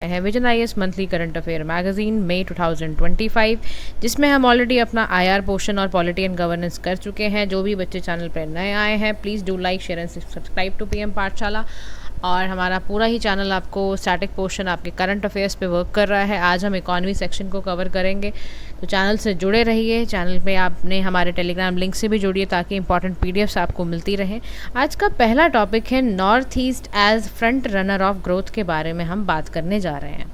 है Vision IAS monthly current affair magazine May 2025, जिसमें हम ऑलरेडी अपना आईआर पोर्शन और पॉलिटी एंड गवर्नेंस कर चुके हैं। जो भी बच्चे चैनल पर नए आए हैं, please do like share and subscribe to PM Pathshala. और हमारा पूरा ही चैनल आपको स्टैटिक पोर्शन आपके करंट अफेयर्स पे वर्क कर रहा है। आज हम इकॉनमी सेक्शन को कवर करेंगे, तो चैनल से जुड़े रहिए। चैनल पे आपने हमारे टेलीग्राम लिंक से भी जुड़िए ताकि इंपॉर्टेंट पीडीएफ्स आपको मिलती रहे। आज का पहला टॉपिक है north east as front runner of growth के बारे में हम बात करने जा रहे हैं।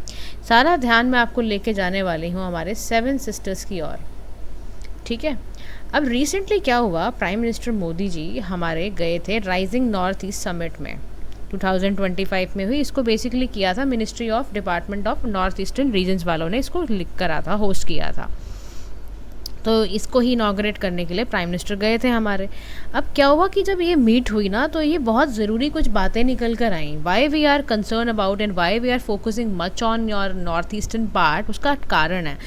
सारा ध्यान मैं आपको लेके जाने वाली हूँ हमारे 7 सिस्टर्स की ओर, ठीक है। अब रिसेंटली क्या हुआ, प्राइम मिनिस्टर मोदी जी हमारे गए थे राइजिंग नॉर्थ ईस्ट समिट में 2025 में हुई। इसको बेसिकली किया था ministry of department of north eastern regions वालों ने इसको लिख करा था, होस्ट किया था। तो इसको ही इनॉग्रेट करने के लिए प्राइम मिनिस्टर गए थे हमारे। अब क्या हुआ कि जब ये मीट हुई ना, तो ये बहुत ज़रूरी कुछ बातें निकल कर आई। Why we are concern about and why we are focusing much on your north eastern part, उसका कारण है।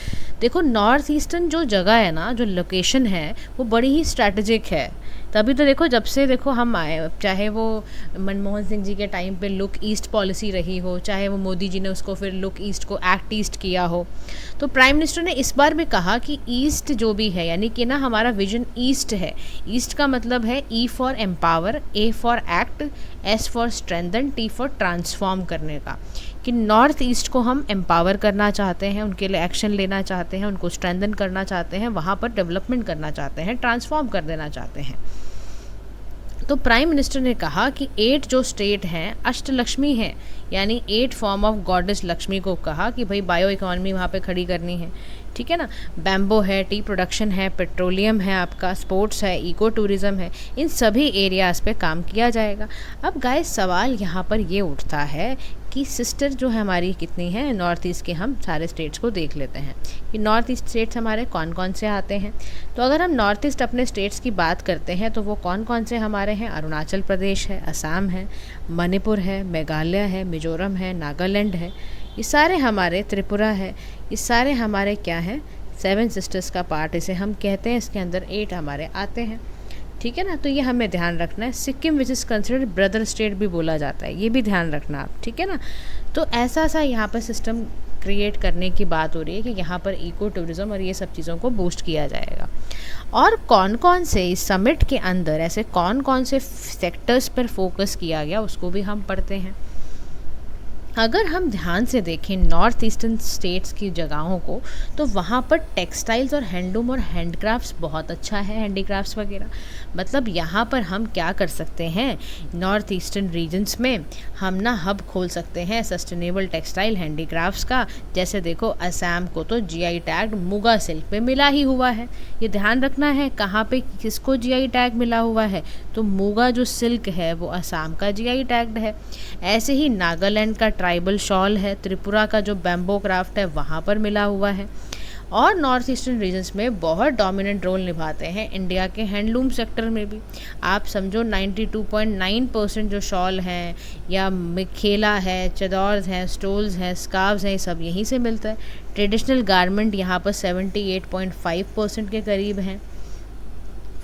देखो, नॉर्थ ईस्टर्न जो जगह है ना, जो लोकेशन है, वो बड़ी ही स्ट्रैटेजिक है। तभी तो देखो, जब से देखो हम आए, चाहे वो मनमोहन सिंह जी के टाइम पे लुक ईस्ट पॉलिसी रही हो, चाहे वो मोदी जी ने उसको फिर लुक ईस्ट को एक्ट ईस्ट किया हो, तो प्राइम मिनिस्टर ने इस बार भी कहा कि ईस्ट जो भी है, यानी कि ना हमारा विजन ईस्ट है। ईस्ट का मतलब है E for empower, A for act, S for strengthen, T for transform करने का। कि नॉर्थ ईस्ट को हम एम्पावर करना चाहते हैं, उनके लिए एक्शन लेना चाहते हैं, उनको स्ट्रेंथन करना चाहते हैं, वहाँ पर डेवलपमेंट करना चाहते हैं, ट्रांसफॉर्म कर देना चाहते हैं। तो प्राइम मिनिस्टर ने कहा कि 8 जो स्टेट हैं अष्टलक्ष्मी हैं, यानी 8 फॉर्म ऑफ गॉडेस लक्ष्मी को कहा कि भाई बायो इकोनॉमी वहाँ पे खड़ी करनी है, ठीक है ना। बैम्बो है, टी प्रोडक्शन है, पेट्रोलियम है, आपका स्पोर्ट्स है, इको टूरिज़्म है, इन सभी एरियाज़ पे काम किया जाएगा। अब गाइस, सवाल यहाँ पर ये उठता है कि सिस्टर जो है हमारी कितनी है नॉर्थ ईस्ट के। हम सारे स्टेट्स को देख लेते हैं कि नॉर्थ ईस्ट स्टेट्स हमारे कौन कौन से आते हैं। तो अगर हम नॉर्थ ईस्ट अपने स्टेट्स की बात करते हैं, तो वो कौन कौन से हमारे हैं। अरुणाचल प्रदेश है, असम है, मणिपुर है, मेघालय है, मिजोरम है, नागालैंड है, ये सारे हमारे, त्रिपुरा है, ये सारे हमारे क्या हैं, 7 सिस्टर्स का पार्ट इसे हम कहते हैं। इसके अंदर 8 हमारे आते हैं, ठीक है ना। तो ये हमें ध्यान रखना है। Sikkim which is considered brother state भी बोला जाता है, ये भी ध्यान रखना आप, ठीक है ना। तो ऐसा सा यहाँ पर सिस्टम क्रिएट करने की बात हो रही है कि यहाँ पर इको टूरिज़्म और ये सब चीज़ों को बूस्ट किया जाएगा। और कौन कौन से इस समिट के अंदर ऐसे कौन कौन से सेक्टर्स पर फोकस किया गया, उसको भी हम पढ़ते हैं। अगर हम ध्यान से देखें नॉर्थ ईस्टर्न स्टेट्स की जगहों को, तो वहाँ पर टेक्सटाइल्स और हैंडलूम और हैंडक्राफ्ट्स बहुत अच्छा है, हैंडीक्राफ्ट्स वगैरह। मतलब यहाँ पर हम क्या कर सकते हैं, नॉर्थ ईस्टर्न रीजन्स में हम ना हब खोल सकते हैं सस्टेनेबल टेक्सटाइल हैंडीक्राफ्ट्स का। जैसे देखो, असम को तो जीआई टैग मुगा सिल्क पे मिला ही हुआ है। ये ध्यान रखना है कहाँ पे किसको जीआई टैग मिला हुआ है, तो मुगा जो सिल्क है वो असम का जीआई टैग्ड है। ऐसे ही नागालैंड का ट्राइबल शॉल है, त्रिपुरा का जो बैम्बो क्राफ्ट है वहाँ पर मिला हुआ है। और नॉर्थ ईस्टर्न रीजन्स में बहुत डोमिनेंट रोल निभाते हैं इंडिया के हैंडलूम सेक्टर में भी। आप समझो 92.9% जो शॉल हैं या मिखेला है, चदौर्स हैं, स्टोल्स हैं, स्कार्व्स हैं, ये सब यहीं से मिलता है। ट्रेडिशनल गारमेंट यहाँ पर 78.5% के करीब हैं।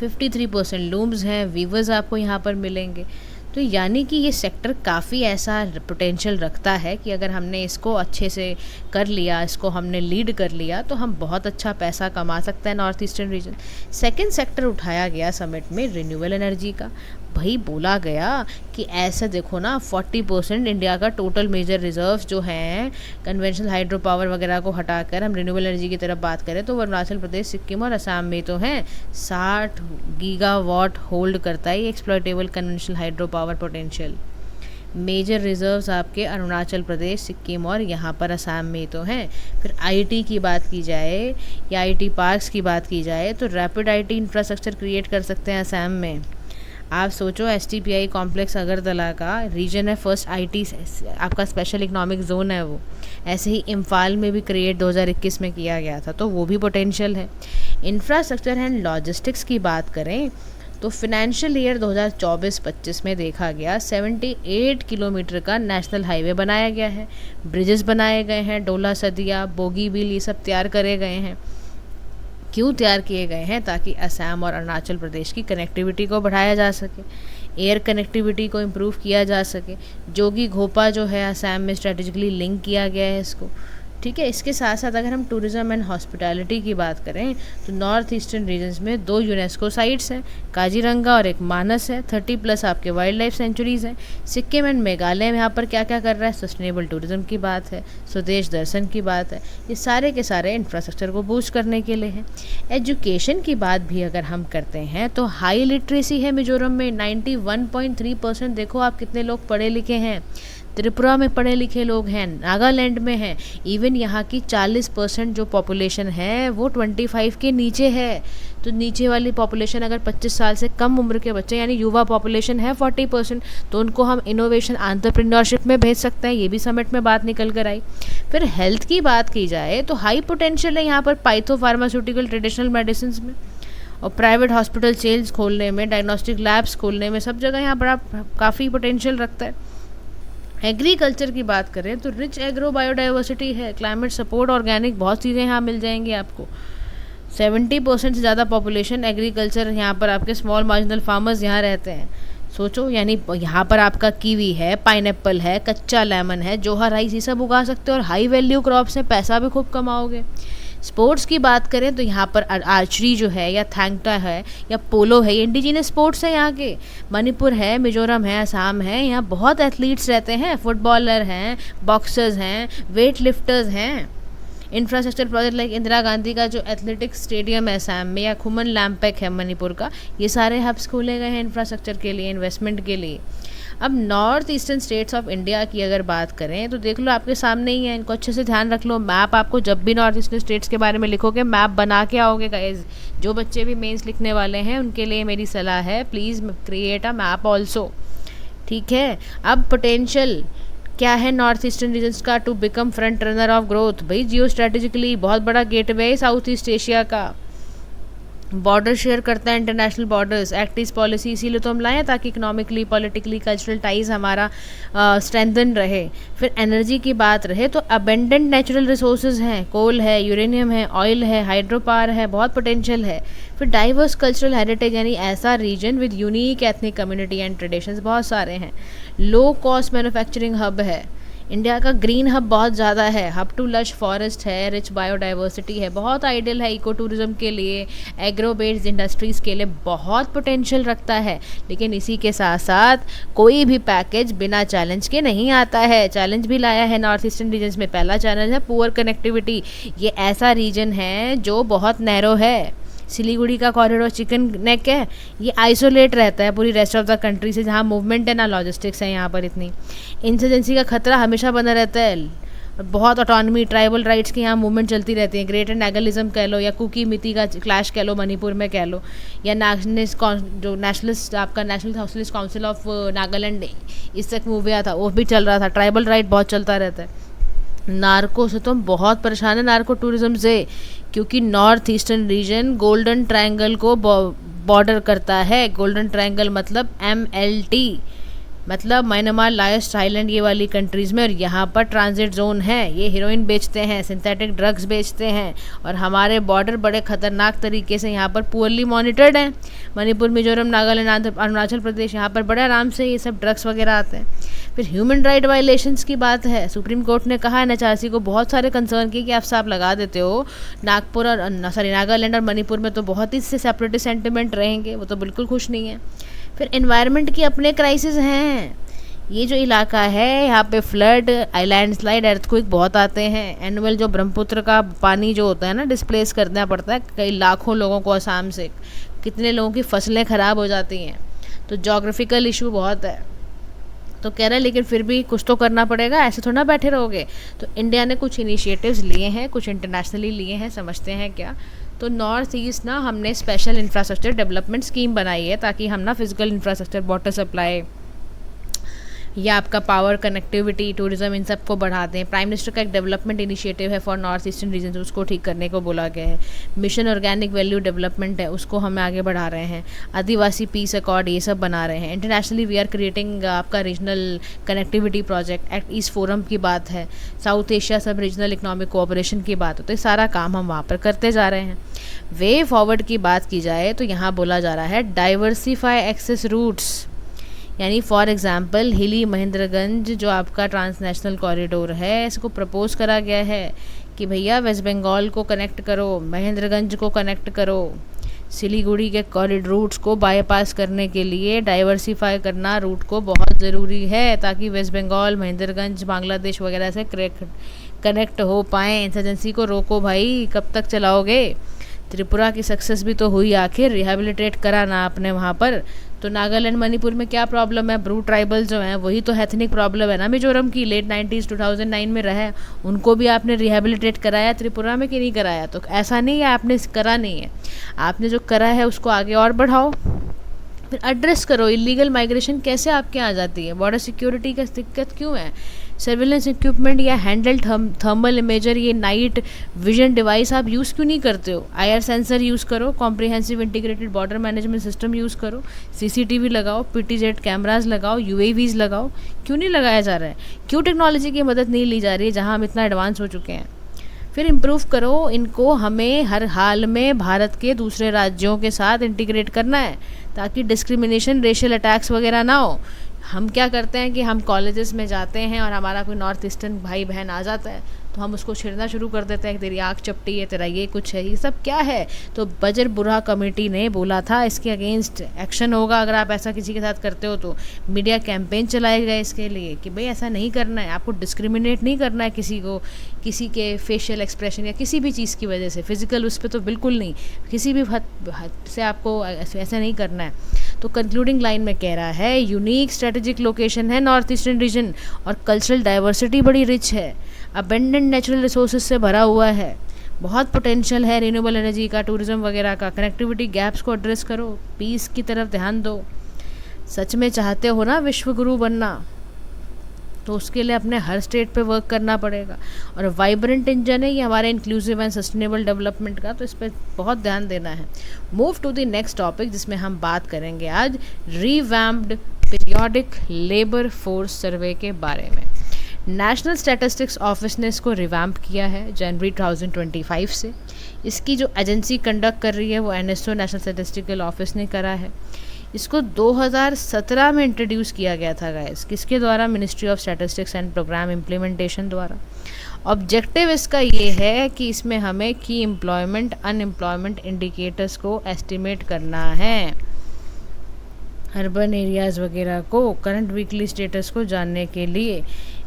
53% लूम्स हैं, वीवर्स आपको यहाँ पर मिलेंगे। तो यानी कि ये सेक्टर काफ़ी ऐसा पोटेंशियल रखता है कि अगर हमने इसको अच्छे से कर लिया, इसको हमने लीड कर लिया, तो हम बहुत अच्छा पैसा कमा सकते हैं north eastern region. Second sector उठाया गया समिट में रिन्यूएबल एनर्जी का। भाई बोला गया कि ऐसा देखो ना, 40% इंडिया का टोटल मेजर रिजर्व्स जो हैं, कन्वेंशनल हाइड्रो पावर वगैरह को हटाकर हम रिन्यूएबल एनर्जी की तरफ बात करें, तो अरुणाचल प्रदेश, सिक्किम और असम में तो हैं 60 गीगावाट होल्ड करता है exploitable conventional hydro power potential. Major reserves आपके अरुणाचल प्रदेश, सिक्किम और यहाँ पर असम में तो हैं। फिर आईटी की बात की जाए या आईटी पार्क्स की बात की जाए, तो रैपिड आईटी इंफ्रास्ट्रक्चर क्रिएट कर सकते हैं असम में। आप सोचो, एसटीपीआई कॉम्प्लेक्स अगरतला का रीजन है, फर्स्ट आईटी आपका स्पेशल इकोनॉमिक जोन है वो। ऐसे ही इम्फाल में भी क्रिएट 2021 में किया गया था, तो वो भी पोटेंशियल है। इंफ्रास्ट्रक्चर एंड लॉजिस्टिक्स की बात करें, तो फिनेंशियल ईयर 2024-25 में देखा गया 78 किलोमीटर का नेशनल हाईवे बनाया गया है, ब्रिजेस बनाए गए हैं, डोला सदिया, बोगीबील, ये सब तैयार करे गए हैं। क्यों तैयार किए गए हैं, ताकि असम और अरुणाचल प्रदेश की कनेक्टिविटी को बढ़ाया जा सके। एयर कनेक्टिविटी को इम्प्रूव किया जा सके। जोगी घोपा जो है असम में स्ट्रेटेजिकली लिंक किया गया है इसको, ठीक है। इसके साथ साथ अगर हम टूरिज़्म एंड हॉस्पिटैलिटी की बात करें तो नॉर्थ ईस्टर्न रीजन्स में 2 यूनेस्को साइट्स हैं, काजीरंगा और एक मानस है। 30+ आपके वाइल्ड लाइफ सेंचुरीज़ हैं। सिक्किम एंड मेघालय में यहाँ पर क्या क्या कर रहा है, सस्टेनेबल टूरिज़्म की बात है, स्वदेश दर्शन की बात है, ये सारे के सारे इंफ्रास्ट्रक्चर को बूस्ट करने के लिए हैं। एजुकेशन की बात भी अगर हम करते हैं तो हाई लिटरेसी है मिजोरम में, 91.3%। देखो आप कितने लोग पढ़े लिखे हैं। त्रिपुरा में पढ़े लिखे लोग हैं, नागालैंड में हैं। इवन यहाँ की 40% जो पॉपुलेशन है वो 25 के नीचे है। तो नीचे वाली पॉपुलेशन अगर 25 साल से कम उम्र के बच्चे यानी युवा पॉपुलेशन है 40%, तो उनको हम इनोवेशन एंटरप्रेन्योरशिप में भेज सकते हैं। ये भी समिट में बात निकल कर आई। फिर हेल्थ की बात की जाए तो हाई पोटेंशियल है यहाँ पर पाइथो फार्मास्यूटिकल ट्रेडिशनल मेडिसिन में, और प्राइवेट हॉस्पिटल चेन्स खोलने में, डायग्नोस्टिक लैब्स खोलने में, सब जगह यहाँ पर काफ़ी पोटेंशियल रखता है। एग्रीकल्चर की बात करें तो रिच एग्रो बायोडाइवर्सिटी है, क्लाइमेट सपोर्ट, ऑर्गेनिक, बहुत चीज़ें यहाँ मिल जाएंगी आपको। 70% से ज़्यादा पॉपुलेशन एग्रीकल्चर यहाँ पर, आपके स्मॉल मार्जिनल फार्मर्स यहाँ रहते हैं। सोचो, यानी यहाँ पर आपका कीवी है, पाइनएप्पल है, कच्चा लेमन है, जोहा राइस, ये सब उगा सकते हो और हाई वैल्यू क्रॉप्स हैं, पैसा भी खूब कमाओगे। स्पोर्ट्स की बात करें तो यहाँ पर आर्चरी जो है या थैंगटा है या पोलो है, ये इंडिजिनस स्पोर्ट्स है यहाँ के। मणिपुर है, मिजोरम है, असम है, यहाँ बहुत एथलीट्स रहते हैं, फुटबॉलर हैं, बॉक्सर्स हैं, वेट लिफ्टर्स हैं। Infrastructure project like Indira Gandhi का जो एथलेटिक्स स्टेडियम है असम में, या खुमन लैम्पेक है मणिपुर का, ये सारे हब्स खोले गए हैं इंफ्रास्ट्रक्चर के लिए, इन्वेस्टमेंट के लिए। अब north eastern states of India की अगर बात करें तो देख लो आपके सामने ही है, इनको अच्छे से ध्यान रख लो। मैप आपको जब भी नॉर्थ ईस्टर्न स्टेट्स के बारे में लिखोगे मैप बना के आओगे गाइस। जो बच्चे भी मेंस लिखने वाले हैं उनके लिए मेरी सलाह है, please create a map also, ठीक है। अब पोटेंशियल क्या है नॉर्थ ईस्टर्न रीजन्स का to become front runner of growth. भाई जियो स्ट्रेटेजिकली बहुत बड़ा गेटवे साउथ ईस्ट एशिया का, बॉर्डर शेयर करता है, international borders, act east policy इसीलिए तो हम लाए हैं ताकि इकोनॉमिकली, पॉलिटिकली, कल्चरल टाइज हमारा स्ट्रेंथन रहे। फिर एनर्जी की बात रहे तो अबेंडेंट नेचुरल रिसोर्सेज हैं, कोल है, यूरेनियम है, ऑयल है, हाइड्रो पावर है, बहुत पोटेंशियल है। फिर डाइवर्स कल्चरल हेरिटेज यानी ऐसा region with unique ethnic community and traditions बहुत सारे हैं। लो कॉस्ट मैन्युफैक्चरिंग हब है, इंडिया का ग्रीन हब बहुत ज़्यादा है, हब टू लश फॉरेस्ट है, रिच बायोडाइवर्सिटी है, बहुत आइडियल है इको टूरिज्म के लिए, एग्रो बेस्ड इंडस्ट्रीज़ के लिए बहुत पोटेंशियल रखता है। लेकिन इसी के साथ साथ कोई भी पैकेज बिना चैलेंज के नहीं आता है। चैलेंज भी लाया है नॉर्थ ईस्टर्न रीजन्स में। पहला चैलेंज है पुअर कनेक्टिविटी। ये ऐसा रीजन है जो बहुत नैरो है। सिलीगुड़ी का कॉरिडोर चिकन नेक है, ये आइसोलेट रहता है पूरी रेस्ट ऑफ द कंट्री से, जहाँ मूवमेंट है ना लॉजिस्टिक्स है यहाँ पर इतनी। इंसर्जेंसी का खतरा हमेशा बना रहता है। बहुत ऑटोनमी, ट्राइबल राइट्स की यहाँ मूवमेंट चलती रहती है। ग्रेटर नागलिज्म कह लो या कुकी मिति का क्लैश कह लो मणिपुर में कह लो, या जो नेशनलिस्ट आपका national socialist council of Nagaland इस तक मूव हुआ था, वो भी चल रहा था। ट्राइबल राइट बहुत चलता रहता है। नार्को से तो हम बहुत परेशान है, नार्को टूरिज्म से, क्योंकि north eastern region golden triangle को बॉर्डर करता है। गोल्डन ट्रायंगल मतलब MLT, मतलब म्यांमार, लाओस, थाईलैंड, ये वाली कंट्रीज़ में, और यहाँ पर ट्रांजिट जोन है। ये हीरोइन बेचते हैं, सिंथेटिक ड्रग्स बेचते हैं, और हमारे बॉर्डर बड़े ख़तरनाक तरीके से यहाँ पर पुअरली मॉनिटर्ड हैं। मणिपुर, मिजोरम, नागालैंड, अरुणाचल प्रदेश, यहाँ पर बड़े आराम से ये सब ड्रग्स वगैरह आते हैं। फिर ह्यूमन राइट वायलेशंस की बात है। सुप्रीम कोर्ट ने कहा है NHRC को बहुत सारे कंसर्न किए कि आप साहब लगा देते हो नागपुर और नागालैंड और मणिपुर में तो बहुत ही से सेपरेटिस्ट सेंटिमेंट रहेंगे, वो तो बिल्कुल खुश नहीं है। फिर एनवायरनमेंट की अपने क्राइसिस हैं। ये जो इलाका है यहाँ पे फ्लड, लैंड स्लाइड, अर्थक्वेक बहुत आते हैं। एनुअल जो ब्रह्मपुत्र का पानी जो होता है ना, डिस्प्लेस करना पड़ता है कई लाखों लोगों को असम से, कितने लोगों की फसलें ख़राब हो जाती हैं। तो जोग्राफिकल इशू बहुत है। तो कह रहे हैं लेकिन फिर भी कुछ तो करना पड़ेगा, ऐसे थोड़ा ना बैठे रहोगे। तो इंडिया ने कुछ इनिशिएटिव्स लिए हैं, कुछ इंटरनेशनली लिए हैं, समझते हैं क्या। तो नॉर्थ ईस्ट ना हमने स्पेशल इंफ्रास्ट्रक्चर डेवलपमेंट स्कीम बनाई है ताकि हम ना फिजिकल इंफ्रास्ट्रक्चर, वाटर सप्लाई या आपका पावर, कनेक्टिविटी, टूरिज्म, इन सबको बढ़ा दें। प्राइम मिनिस्टर का एक डेवलपमेंट इनिशिएटिव है फॉर नॉर्थ ईस्टर्न रीजन, उसको ठीक करने को बोला गया है। मिशन ऑर्गेनिक वैल्यू डेवलपमेंट है, उसको हम आगे बढ़ा रहे हैं। आदिवासी पीस अकॉर्ड, ये सब बना रहे हैं। इंटरनेशनली वी आर क्रिएटिंग आपका regional connectivity project, act east forum की बात है, साउथ एशिया सब रीजनल इकोनॉमिक कोऑपरेशन की बात है। तो ये सारा काम हम वहाँ पर करते जा रहे हैं। वे फॉरवर्ड की बात की जाए तो यहाँ बोला जा रहा है डाइवर्सिफाई एक्सेस रूट्स। यानी फॉर एग्ज़ाम्पल हिली महेंद्रगंज जो आपका ट्रांसनेशनल कॉरिडोर है, इसको प्रपोज करा गया है कि भैया वेस्ट बंगाल को कनेक्ट करो, महेंद्रगंज को कनेक्ट करो। सिलीगुड़ी के कॉरिडोर रूट्स को बाईपास करने के लिए डाइवर्सिफाई करना रूट को बहुत ज़रूरी है, ताकि वेस्ट बंगाल, महेंद्रगंज, बांग्लादेश वगैरह से कनेक्ट हो पाएँ। इंसर्जेंसी को रोको भाई, कब तक चलाओगे? त्रिपुरा की सक्सेस भी तो हुई आखिर, रिहेबिलिटेट करा ना आपने वहाँ पर। तो नागालैंड, मणिपुर में क्या प्रॉब्लम है? ब्रू ट्राइबल जो हैं वही तो एथनिक प्रॉब्लम है ना मिजोरम की, लेट 90s 2009 में रहा है, उनको भी आपने रिहेबिलिटेट कराया त्रिपुरा में कि नहीं कराया? तो ऐसा नहीं है आपने करा नहीं है, आपने जो करा है उसको आगे और बढ़ाओ, फिर एड्रेस करो। इलीगल माइग्रेशन कैसे आपके आ जाती है? बॉर्डर सिक्योरिटी का दिक्कत क्यों है? सर्विलेंस इक्विपमेंट या हैंडल थर्मल इमेजर, ये नाइट विजन डिवाइस आप यूज़ क्यों नहीं करते हो? आईआर सेंसर यूज़ करो, comprehensive integrated border management system use करो, सीसीटीवी लगाओ, पीटीजेड कैमराज लगाओ, यूएवीज लगाओ। क्यों नहीं लगाया जा रहा है? क्यों टेक्नोलॉजी की मदद नहीं ली जा रही है जहाँ हम इतना एडवांस हो चुके हैं? फिर इम्प्रूव करो इनको, हमें हर हाल में भारत के दूसरे राज्यों के साथ इंटीग्रेट करना है ताकि डिस्क्रिमिनेशन, रेशियल अटैक्स वगैरह ना हो। हम क्या करते हैं कि हम कॉलेजेस में जाते हैं और हमारा कोई नॉर्थ ईस्टर्न भाई बहन आ जाता है तो हम उसको छेड़ना शुरू कर देते हैं कि तेरी आँख चपटी है, तेरा ये कुछ है, ये सब क्या है? तो बजर बुरहा कमेटी ने बोला था इसके अगेंस्ट एक्शन होगा अगर आप ऐसा किसी के साथ करते हो। तो मीडिया कैंपेन चलाए गए इसके लिए कि भाई ऐसा नहीं करना है, आपको डिस्क्रिमिनेट नहीं करना है किसी को, किसी के फेशियल एक्सप्रेशन या किसी भी चीज़ की वजह से, फिजिकल उस पर तो बिल्कुल नहीं, किसी भी हद से आपको ऐसा नहीं करना है। तो कंक्लूडिंग लाइन में कह रहा है यूनिक स्ट्रेटेजिक लोकेशन है नॉर्थ ईस्टर्न रीजन और कल्चरल डाइवर्सिटी बड़ी रिच है, अबेंडेंट नेचुरल रिसोर्सेज से भरा हुआ है, बहुत पोटेंशियल है रिन्यूएबल एनर्जी का, टूरिज्म वगैरह का। कनेक्टिविटी गैप्स को एड्रेस करो, पीस की तरफ ध्यान दो। सच में चाहते हो ना विश्व गुरु बनना, तो उसके लिए अपने हर स्टेट पे वर्क करना पड़ेगा। और वाइब्रेंट इंजन है ये हमारे इंक्लूसिव एंड सस्टेनेबल डेवलपमेंट का, तो इस पर बहुत ध्यान देना है। Move to the next topic जिसमें हम बात करेंगे आज revamped periodic labour force survey के बारे में। नेशनल स्टैटिस्टिक्स ऑफिस ने इसको रिवैम्प किया है जनवरी 2025 से। इसकी जो एजेंसी कंडक्ट कर रही है वो एनएसओ, नेशनल स्टैटिस्टिकल ऑफिस ने करा है। इसको 2017 में इंट्रोड्यूस किया गया था गाइस, किसके द्वारा? Ministry of statistics and programme implementation द्वारा। ऑब्जेक्टिव इसका ये है कि इसमें हमें की एम्प्लॉयमेंट, अनएम्प्लॉयमेंट इंडिकेटर्स को एस्टिमेट करना है, अर्बन एरियाज़ वगैरह को करंट वीकली स्टेटस को जानने के लिए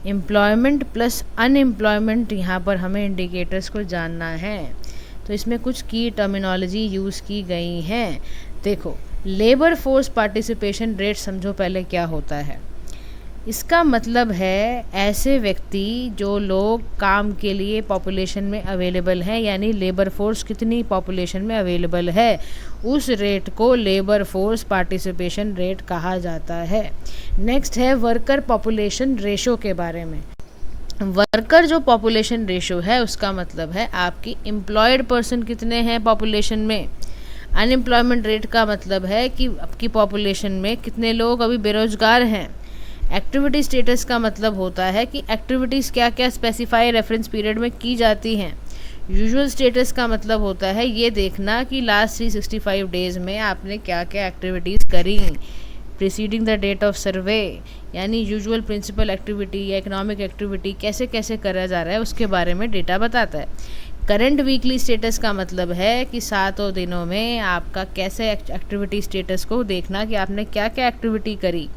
एम्प्लॉयमेंट प्लस अनएम्प्लॉयमेंट यहाँ पर हमें इंडिकेटर्स को जानना है। तो इसमें कुछ की टर्मिनोलॉजी यूज़ की गई हैं। देखो, लेबर फोर्स पार्टिसिपेशन रेट समझो पहले क्या होता है। इसका मतलब है ऐसे व्यक्ति जो लोग काम के लिए पॉपुलेशन में अवेलेबल हैं, यानी लेबर फोर्स कितनी पॉपुलेशन में अवेलेबल है, उस रेट को लेबर फोर्स पार्टिसिपेशन रेट कहा जाता है। नेक्स्ट है वर्कर पॉपुलेशन रेशो के बारे में। वर्कर जो पॉपुलेशन रेशो है उसका मतलब है आपकी एम्प्लॉयड पर्सन कितने हैं पॉपुलेशन में। अनएम्प्लॉयमेंट रेट का मतलब है कि आपकी पॉपुलेशन में कितने लोग अभी बेरोजगार हैं। एक्टिविटी स्टेटस का मतलब होता है कि एक्टिविटीज़ क्या क्या स्पेसिफाई रेफरेंस पीरियड में की जाती हैं। यूजुअल स्टेटस का मतलब होता है ये देखना कि लास्ट 365 डेज़ में आपने क्या क्या एक्टिविटीज़ करी preceding the date of survey, यानी यूजुअल प्रिंसिपल एक्टिविटी या इकोनॉमिक एक्टिविटी कैसे कैसे करा जा रहा है उसके बारे में डेटा बताता है। करंट वीकली स्टेटस का मतलब है कि 7 दिनों में आपका कैसे एक्टिविटी स्टेटस को देखना कि आपने क्या क्या एक्टिविटी करी।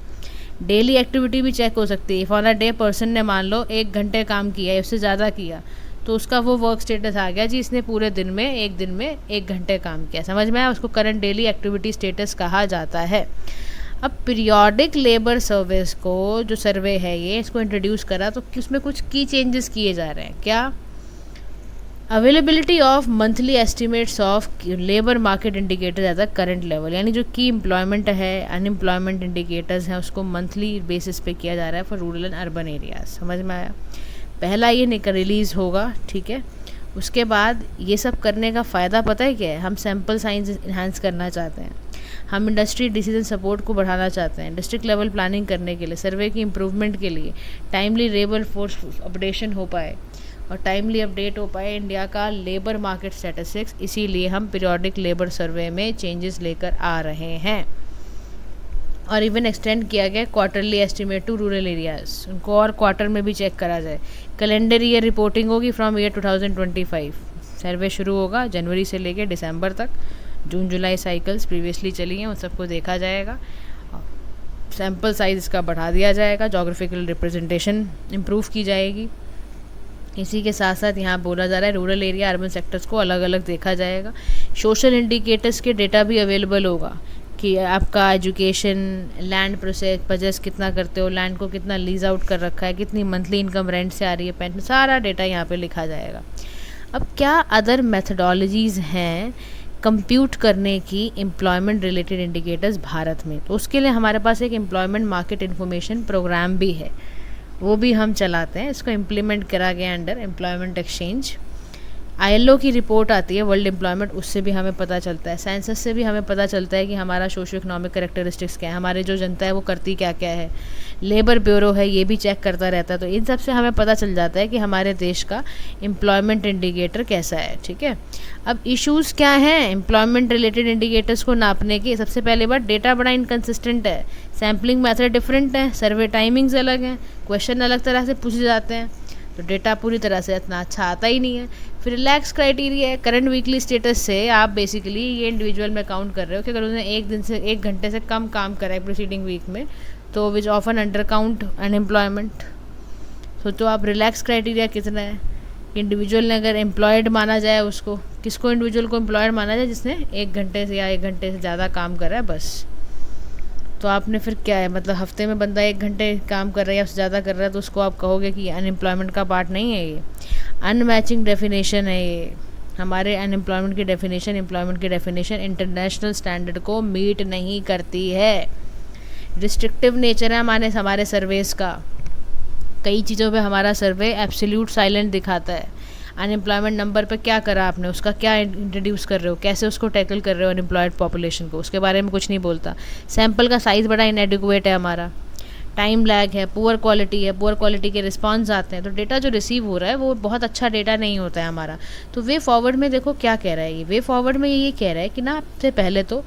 डेली एक्टिविटी भी चेक हो सकती है। If on a day person ने मान लो 1 घंटे काम किया है, उससे ज़्यादा किया, तो उसका वो वर्क स्टेटस आ गया जी इसने पूरे दिन में 1 घंटे काम किया। समझ में आया? उसको करंट डेली एक्टिविटी स्टेटस कहा जाता है। अब पीरियोडिक लेबर सर्विस को जो सर्वे है ये इसको इंट्रोड्यूस करा तो उसमें कुछ की चेंजेस किए जा रहे हैं। क्या? Availability of monthly estimates of labour market indicators at the current level, यानी जो की एम्प्लॉयमेंट है, अनएम्प्लॉयमेंट इंडिकेटर्स हैं, उसको मंथली बेसिस पे किया जा रहा है for rural and urban areas. समझ में आया? पहला ये रिलीज़ होगा, ठीक है। उसके बाद ये सब करने का फ़ायदा पता है क्या है? हम सैम्पल साइंस इन्हांस करना चाहते हैं, हम इंडस्ट्री डिसीजन सपोर्ट को बढ़ाना चाहते हैं, डिस्ट्रिक्ट लेवल प्लानिंग करने के लिए, सर्वे की इम्प्रूवमेंट के लिए, टाइमली लेबर फोर्स अपडेशन हो पाए और टाइमली अपडेट हो पाए इंडिया का लेबर मार्केट स्टैटिस्टिक्स। इसीलिए हम पीरियोडिक लेबर सर्वे में चेंजेस लेकर आ रहे हैं। और इवन एक्सटेंड किया गया quarterly estimate to rural areas, उनको और क्वार्टर में भी चेक करा जाए। कैलेंडर ईयर रिपोर्टिंग होगी फ्रॉम ईयर 2025। सर्वे शुरू होगा जनवरी से लेकर दिसंबर तक। जून जुलाई साइकिल्स प्रीवियसली चली हैं उन सबको देखा जाएगा। सैम्पल साइज इसका बढ़ा दिया जाएगा, जोग्राफिकल रिप्रेजेंटेशन इम्प्रूव की जाएगी। इसी के साथ साथ यहाँ बोला जा रहा है रूरल एरिया अर्बन सेक्टर्स को अलग अलग देखा जाएगा। सोशल इंडिकेटर्स के डेटा भी अवेलेबल होगा कि आपका एजुकेशन, लैंड प्रोसेस परचेस कितना करते हो, लैंड को कितना लीज आउट कर रखा है, कितनी मंथली इनकम रेंट से आ रही है, पेंशन, सारा डेटा यहाँ पे लिखा जाएगा। अब क्या अदर मेथडोलॉजीज़ हैं कंप्यूट करने की एम्प्लॉयमेंट रिलेटेड इंडिकेटर्स भारत में? तो उसके लिए हमारे पास एक एम्प्लॉयमेंट मार्केट इन्फॉर्मेशन प्रोग्राम भी है, वो भी हम चलाते हैं। इसको इम्प्लीमेंट करा गया अंडर एम्प्लॉयमेंट एक्सचेंज। ILO की रिपोर्ट आती है वर्ल्ड एम्प्लॉयमेंट, उससे भी हमें पता चलता है। सेंसस से भी हमें पता चलता है कि हमारा सोशो इकोनॉमिक करेक्टरिस्टिक्स क्या है, हमारे जो जनता है वो करती क्या क्या है। लेबर ब्यूरो है, ये भी चेक करता रहता है। तो इन सब से हमें पता चल जाता है कि हमारे देश का एम्प्लॉयमेंट इंडिकेटर कैसा है। ठीक है, अब इश्यूज़ क्या हैं एम्प्लॉयमेंट रिलेटेड इंडिकेटर्स को नापने के? सबसे पहले बात, डेटा बड़ा इनकन्सिस्टेंट है, सैम्पलिंग मेथड डिफरेंट है, सर्वे टाइमिंग्स अलग हैं, क्वेश्चन अलग तरह से पूछे जाते हैं, तो डेटा पूरी तरह से इतना अच्छा आता ही नहीं है। फिर रिलैक्स क्राइटेरिया है, करंट वीकली स्टेटस से आप बेसिकली ये इंडिविजुअल में काउंट कर रहे हो कि अगर उसने एक घंटे से कम काम करा है प्रीसीडिंग वीक में, तो विच ऑफन अंडर काउंट अनएम्प्लॉयमेंट। तो आप रिलैक्स क्राइटेरिया कितना है, इंडिविजुअल ने अगर एम्प्लॉयड माना जाए उसको, किसको इंडिविजुअल को एम्प्लॉयड माना जाए? जिसने 1 घंटे से या 1 घंटे से ज़्यादा काम करा है बस। तो आपने फिर क्या है, मतलब हफ्ते में बंदा 1 घंटे काम कर रहा है या उससे ज़्यादा कर रहा है तो उसको आप कहोगे कि अनएम्प्लॉयमेंट का पार्ट नहीं है ये। अनमैचिंग डेफिनेशन है ये। हमारे अनएम्प्लॉयमेंट की डेफिनेशन, एम्प्लॉयमेंट की डेफिनेशन इंटरनेशनल स्टैंडर्ड को मीट नहीं करती है। रिस्ट्रिक्टिव नेचर है हमारे सर्वेस का। कई चीज़ों पे हमारा सर्वे एब्सोल्यूट साइलेंट दिखाता है। अनएम्प्लॉयमेंट नंबर पे क्या करा आपने, उसका क्या इंट्रोड्यूस कर रहे हो, कैसे उसको टैकल कर रहे हो अनएम्प्लॉयड पॉपुलेशन को, उसके बारे में कुछ नहीं बोलता। सैम्पल का साइज़ बड़ा इनएडिक्वेट है हमारा, टाइम लैग है, पुअर क्वालिटी है, पुअर क्वालिटी के रिस्पॉन्स आते हैं, तो डेटा जो रिसीव हो रहा है वो बहुत अच्छा डेटा नहीं होता है हमारा। तो वे फॉरवर्ड में देखो क्या कह रहा है ये, वे फॉरवर्ड में ये कह रहा है कि ना आपसे पहले तो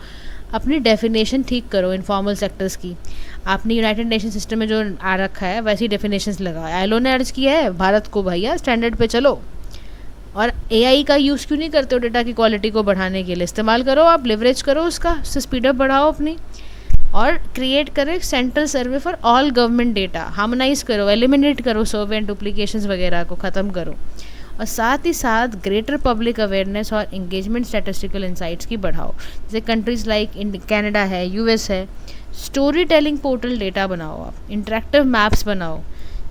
अपनी डेफिनेशन ठीक करो इनफॉर्मल सेक्टर्स की। आपने यूनाइटेड नेशन सिस्टम में जो आ रखा है वैसी डेफिनेशंस लगाओ। ILO ने अर्ज किया है भारत को, भैया स्टैंडर्ड पे चलो। और AI का यूज़ क्यों नहीं करते हो डेटा की क्वालिटी को बढ़ाने के लिए? इस्तेमाल करो, आप लिवरेज करो उसका, उससे स्पीडअप बढ़ाओ अपनी, और क्रिएट करो एक central survey for all government data, harmonise करो, एलिमिनेट करो सर्वे एंड डुप्लीकेशंस वगैरह को ख़त्म करो। और साथ ही साथ ग्रेटर पब्लिक अवेयरनेस और इंगेजमेंट स्टैटिस्टिकल इंसाइट्स की बढ़ाओ। जैसे कंट्रीज़ लाइक कनाडा है, US है, स्टोरी टेलिंग पोर्टल डेटा बनाओ, आप इंटरेक्टिव मैप्स बनाओ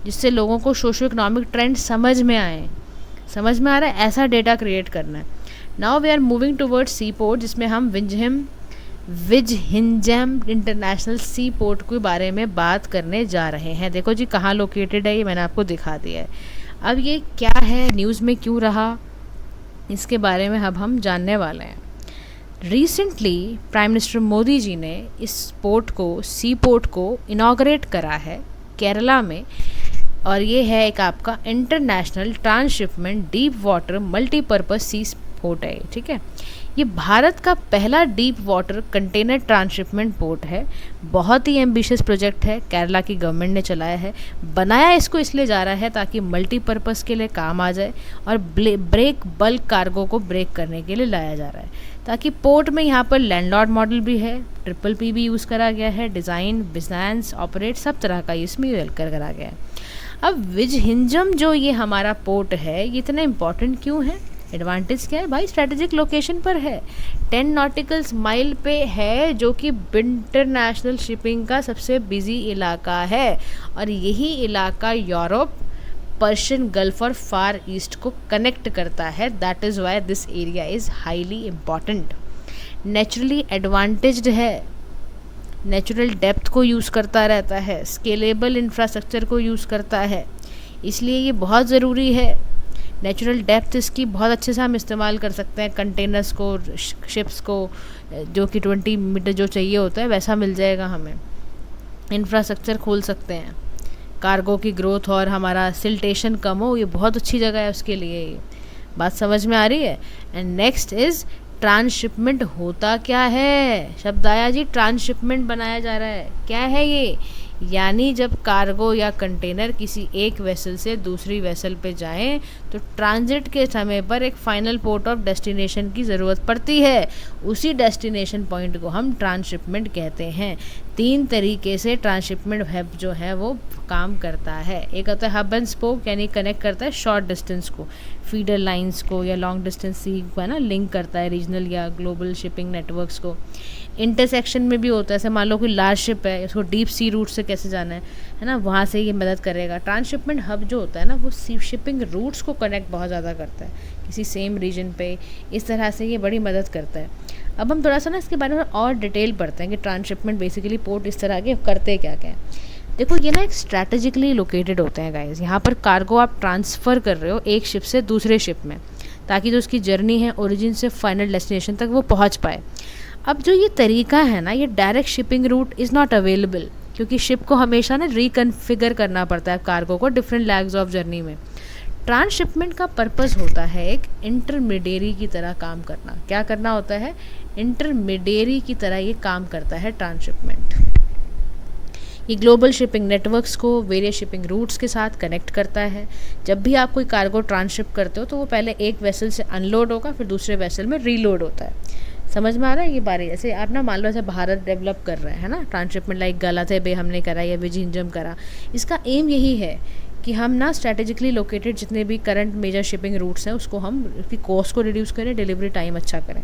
जिससे लोगों को सोशो इकोनॉमिक ट्रेंड समझ में आए। समझ में आ रहा है, ऐसा डेटा क्रिएट करना है। Now we are moving towards sea port, जिसमें हम विजहिंजम इंटरनेशनल सी पोर्ट के बारे में बात करने जा रहे हैं। देखो जी कहाँ लोकेटेड है, ये मैंने आपको दिखा दिया है। अब ये क्या है, न्यूज़ में क्यों रहा, इसके बारे में अब हम जानने वाले हैं। Recently prime minister Modi ji ने इस पोर्ट को, सी पोर्ट को इनॉग्रेट करा है केरला में, और ये है एक आपका international transshipment deep water multipurpose sea port है। ठीक है, ये भारत का पहला deep water container transshipment port है। बहुत ही एम्बिशियस प्रोजेक्ट है, केरला की गवर्नमेंट ने चलाया है। बनाया इसको इसलिए जा रहा है ताकि मल्टीपर्पज़ के लिए काम आ जाए, और ब्रेक बल्क कार्गो को ब्रेक करने के लिए लाया जा रहा है। ताकि पोर्ट में यहाँ पर लैंडलॉर्ड मॉडल भी है, PPP भी यूज़ करा गया है, डिज़ाइन, बिजनेस, ऑपरेट सब तरह का इसमें करा गया है। अब विजहिंजम जो ये हमारा पोर्ट है, ये इतना इम्पॉर्टेंट क्यों है? एडवांटेज क्या है भाई? स्ट्रेटेजिक लोकेशन पर है, 10 नॉटिकल्स माइल पे है, जो कि इंटरनेशनल शिपिंग का सबसे बिजी इलाका है, और यही इलाका यूरोप, पर्शियन गल्फ और फार ईस्ट को कनेक्ट करता है। That is why this area is highly important. Naturally advantaged है, नेचुरल डेप्थ को यूज़ करता रहता है, स्केलेबल इंफ्रास्ट्रक्चर को यूज़ करता है, इसलिए ये बहुत ज़रूरी है। नेचुरल डेप्थ इसकी बहुत अच्छे से हम इस्तेमाल कर सकते हैं, कंटेनर्स को, शिप्स को, जो कि 20 मीटर जो चाहिए होता है वैसा मिल जाएगा हमें। इंफ्रास्ट्रक्चर खोल सकते हैं, कार्गो की ग्रोथ और हमारा सिल्टेशन कम हो, ये बहुत अच्छी जगह है उसके लिए। ये बात समझ में आ रही है? एंड नेक्स्ट इज़ ट्रांसशिपमेंट होता क्या है? शब्द आया जी, ट्रांसशिपमेंट बनाया जा रहा है। क्या है ये? यानी जब कार्गो या कंटेनर किसी एक वेसल से दूसरी वेसल पे जाएं तो ट्रांजिट के समय पर एक फाइनल पोर्ट ऑफ डेस्टिनेशन की ज़रूरत पड़ती है। उसी डेस्टिनेशन पॉइंट को हम ट्रांसशिपमेंट कहते हैं। 3 तरीके से ट्रांसशिपमेंट हब जो है वो काम करता है। एक होता है हब एंड स्पोक, यानी कनेक्ट करता है शॉर्ट डिस्टेंस को, फीडर लाइंस को या लॉन्ग डिस्टेंस सी को, है ना, लिंक करता है रीजनल या ग्लोबल शिपिंग नेटवर्क्स को। इंटरसेक्शन में भी होता है, जैसे मान लो कोई लार्ज शिप है, उसको डीप सी रूट से कैसे जाना है ना, वहाँ से ये मदद करेगा। ट्रांसशिपमेंट हब जो होता है ना, वो शिपिंग रूट्स को कनेक्ट बहुत ज़्यादा करता है किसी सेम रीजन पे। इस तरह से ये बड़ी मदद करता है। अब हम थोड़ा सा ना इसके बारे में और डिटेल पढ़ते हैं कि ट्रांसशिपमेंट बेसिकली पोर्ट इस तरह के करते क्या क्या है। देखो, ये ना एक स्ट्रैटेजिकली लोकेटेड होते हैं गाइस। यहाँ पर कार्गो आप ट्रांसफ़र कर रहे हो एक शिप से दूसरे शिप में, ताकि जो उसकी जर्नी है ओरिजिन से फाइनल डेस्टिनेशन तक वो पहुँच पाए। अब जो ये तरीका है ना, ये direct shipping root is not available, क्योंकि शिप को हमेशा ना रिकन्फिगर करना पड़ता है कार्गो को डिफरेंट लैग्स ऑफ जर्नी में। ट्रांसशिपमेंट का पर्पस होता है एक इंटरमीडियरी की तरह काम करना। क्या करना होता है? इंटरमीडियरी की तरह ये काम करता है ट्रांसशिपमेंट। ये ग्लोबल शिपिंग नेटवर्क्स को वेरियस शिपिंग रूट्स के साथ कनेक्ट करता है। जब भी आप कोई कार्गो ट्रांसशिप करते हो तो वो पहले एक वेसल से अनलोड होगा, फिर दूसरे वेसल में रीलोड होता है। समझ में आ रहा है ये बारी? जैसे आप ना मान लो, ऐसे भारत डेवलप कर रहा है ना ट्रांसशिपमेंट, लाइक गलत बे हमने करा या विजिंजम करा। इसका एम यही है कि हम ना स्ट्रैटेजिकली लोकेटेड जितने भी करंट मेजर शिपिंग रूट्स हैं उसको हम उसकी कॉस्ट को रिड्यूस करें, डिलीवरी टाइम अच्छा करें।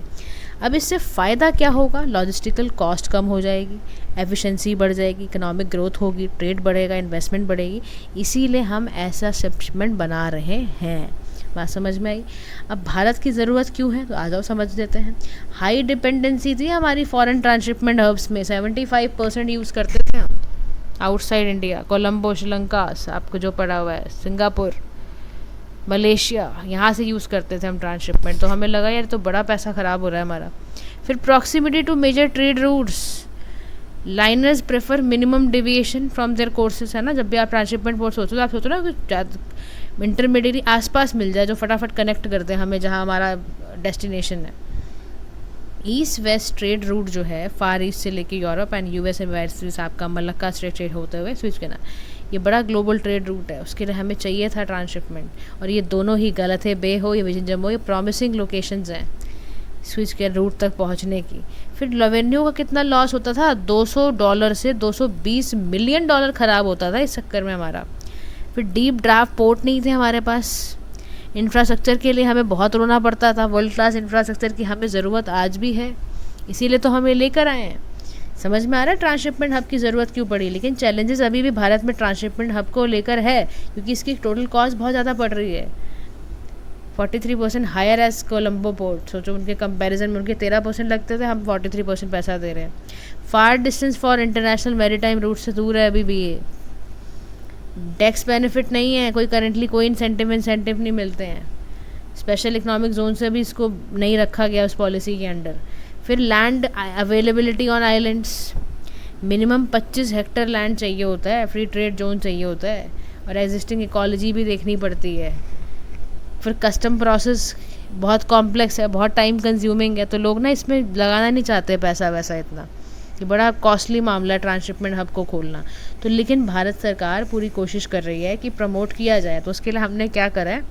अब इससे फ़ायदा क्या होगा? लॉजिस्टिकल कॉस्ट कम हो जाएगी, एफिशिएंसी बढ़ जाएगी, इकोनॉमिक ग्रोथ होगी, ट्रेड बढ़ेगा, इन्वेस्टमेंट बढ़ेगी। इसीलिए हम ऐसा शिपमेंट बना रहे हैं। बात समझ में आई? अब भारत की ज़रूरत क्यों है, तो आ जाओ समझ लेते हैं। हाई डिपेंडेंसी थी हमारी फॉरेन ट्रांसशिपमेंट हब्स में, 75% यूज़ करते थे हम आउटसाइड इंडिया। कोलंबो, श्रीलंका, आपको जो पड़ा हुआ है, सिंगापुर, मलेशिया, यहाँ से यूज़ करते थे हम ट्रांसशिपमेंट। तो हमें लगा यार तो बड़ा पैसा ख़राब हो रहा है हमारा। फिर proximity to major trade routes, liners prefer minimum deviation from their courses, है ना। जब भी आप ट्रांसशिपमेंट पोर्ट सोचो तो आप सोचो ना कि इंटरमीडिएट आसपास मिल जाए जो फटाफट कनेक्ट करते हैं हमें जहाँ हमारा डेस्टिनेशन है। ईस्ट वेस्ट ट्रेड रूट जो है, फार ईस्ट से लेके Europe and US and west आपका मलक्का स्ट्रेट होते हुए स्विच करना, ये बड़ा ग्लोबल ट्रेड रूट है। उसके लिए हमें चाहिए था ट्रांसशिपमेंट, और ये दोनों ही गलत है, बे हो या विजिंजम हो, ये प्रॉमिसिंग लोकेशंस हैं स्विच के रूट तक पहुंचने की। फिर रेवेन्यू का कितना लॉस होता था? $200 से $220 मिलियन ख़राब होता था इस चक्कर में हमारा। फिर डीप ड्राफ्ट पोर्ट नहीं थे हमारे पास। इंफ्रास्ट्रक्चर के लिए हमें बहुत रोना पड़ता था। वर्ल्ड क्लास इंफ्रास्ट्रक्चर की हमें ज़रूरत आज भी है, इसीलिए तो हमें लेकर आए हैं। समझ में आ रहा है ट्रांसशिपमेंट हब की ज़रूरत क्यों पड़ी? लेकिन चैलेंजेस अभी भी भारत में ट्रांसशिपमेंट हब को लेकर है, क्योंकि इसकी टोटल कॉस्ट बहुत ज़्यादा पड़ रही है। 43% हायर एज कोलंबो पोर्ट। सोचो उनके कंपैरिजन में उनके 13% लगते थे, हम 43% पैसा दे रहे हैं। Far distance for international maritime route से दूर है अभी भी ये। टैक्स बेनिफिट नहीं है, कोई करेंटली कोई इंसेंटिव नहीं मिलते हैं। स्पेशल इकोनॉमिक जोन से भी इसको नहीं रखा गया उस पॉलिसी के अंडर। फिर land availability on islands, minimum 25 Hector land चाहिए होता है, फ्री ट्रेड जोन चाहिए होता है, और एग्जिस्टिंग इकोलॉजी भी देखनी पड़ती है। फिर कस्टम प्रोसेस बहुत कॉम्प्लेक्स है, बहुत टाइम कंज्यूमिंग है, तो लोग ना इसमें लगाना नहीं चाहते पैसा वैसा इतना। ये बड़ा कॉस्टली मामला है ट्रांसशिपमेंट हब को खोलना। तो लेकिन भारत सरकार पूरी कोशिश कर रही है कि प्रमोट किया जाए। तो उसके लिए हमने क्या करा है,